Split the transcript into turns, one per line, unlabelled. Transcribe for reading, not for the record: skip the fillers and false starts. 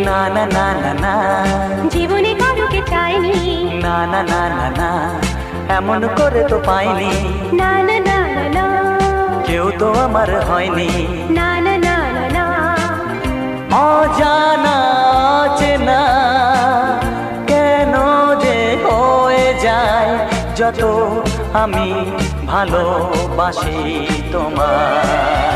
না না না না না,
জীবনে কারোকে চাইনি।
না না না না না, এমন করে তো পাইনি।
না না না না না,
কেউ তো আমার হয়নি।
না না না না না,
অজানা চেনা কেন যে হয়ে যায় যত আমি ভালোবাসি তোমায়।